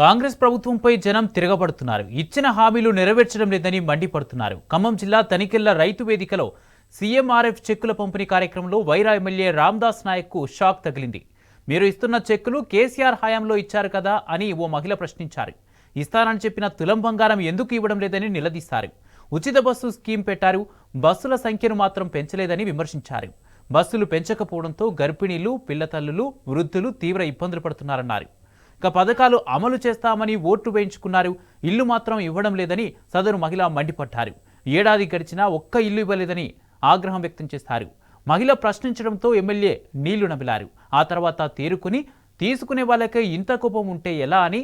కాంగ్రెస్ ప్రభుత్వంపై జనం తిరగబడుతున్నారు. ఇచ్చిన హామీలు నెరవేర్చడం లేదని మండిపడుతున్నారు. ఖమ్మం జిల్లా తనికెళ్ల రైతు వేదికలో సీఎంఆర్ఎఫ్ చెక్కుల పంపిణీ కార్యక్రమంలో వైరా ఎమ్మెల్యే రామ్దాస్ నాయక్కు షాక్ తగిలింది. మీరు ఇస్తున్న చెక్కులు కేసీఆర్ హయాంలో ఇచ్చారు కదా అని ఓ మహిళ ప్రశ్నించారు. ఇస్తానని చెప్పిన తులం బంగారం ఎందుకు ఇవ్వడం లేదని నిలదీశారు. ఉచిత బస్సు స్కీమ్ పెట్టారు, బస్సుల సంఖ్యను మాత్రం పెంచలేదని విమర్శించారు. బస్సులు పెంచకపోవడంతో గర్భిణీలు, పిల్లతల్లులు, వృద్ధులు తీవ్ర ఇబ్బందులు పడుతున్నారన్నారు. ఇక పథకాలు అమలు చేస్తామని ఓట్లు వేయించుకున్నారు, ఇల్లు మాత్రం ఇవ్వడం లేదని సదరు మహిళ మండిపడ్డారు. ఏడాది గడిచినా ఒక్క ఇల్లు ఇవ్వలేదని ఆగ్రహం వ్యక్తం చేశారు. మహిళ ప్రశ్నించడంతో ఎమ్మెల్యే నీళ్లు నమిలారు. ఆ తర్వాత తేరుకుని తీసుకునే వాళ్ళకే ఇంత కోపం ఉంటే ఎలా అని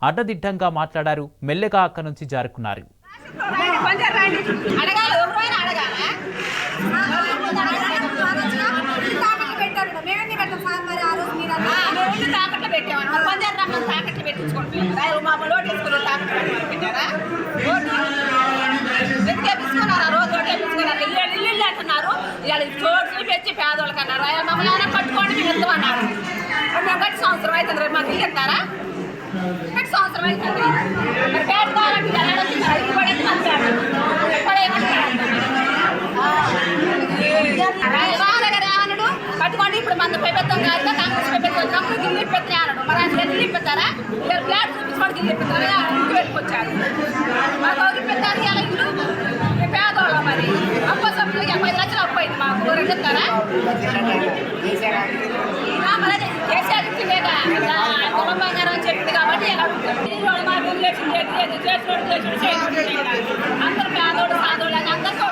అడ్డదిడ్డంగా మాట్లాడారు. మెల్లగా అక్కడి నుంచి జారుకున్నారు. పెంచి పేదోళ్ళకి అన్నారు, మమ్మల్ని కట్టుకోండి మేము ఇస్తాం అన్నారు. గట్టి సంవత్సరం అవుతుంది, రేపు మాకు ఇల్లు ఇస్తారా? గట్టి సంవత్సరం అవుతుంది. మరి పేద కావాలంటే రావణుడు కట్టుకోండి. ఇప్పుడు మన ప్రభుత్వం కాదు, కాంగ్రెస్ ప్రభుత్వం కమ్ముడు గిల్లు ఇప్పిస్తాయి అన్నాడు. మరి ఆయన గిల్లు ఇప్పిస్తారా? ఇలా ఫ్లాట్ చూపించుకోండి, గిల్లు ఇప్పిస్తారా? ఇంటి పెట్టుకొచ్చారు. మాకు ఒకటి పెట్టారు ఇలా ఇల్లు పేదోళ్ళం. మరి అప్ప సభ్యులు 50 లక్షలు అప్పు అయింది. మాకు రెండు ఇస్తారా? మరి కేసీఆర్ ఇచ్చిందేగా తులం బంగారం అని చెప్పింది కాబట్టి మా బిల్లు చేసింది అందరు పేదోడు సాదోళ్ళు అని అందరికీ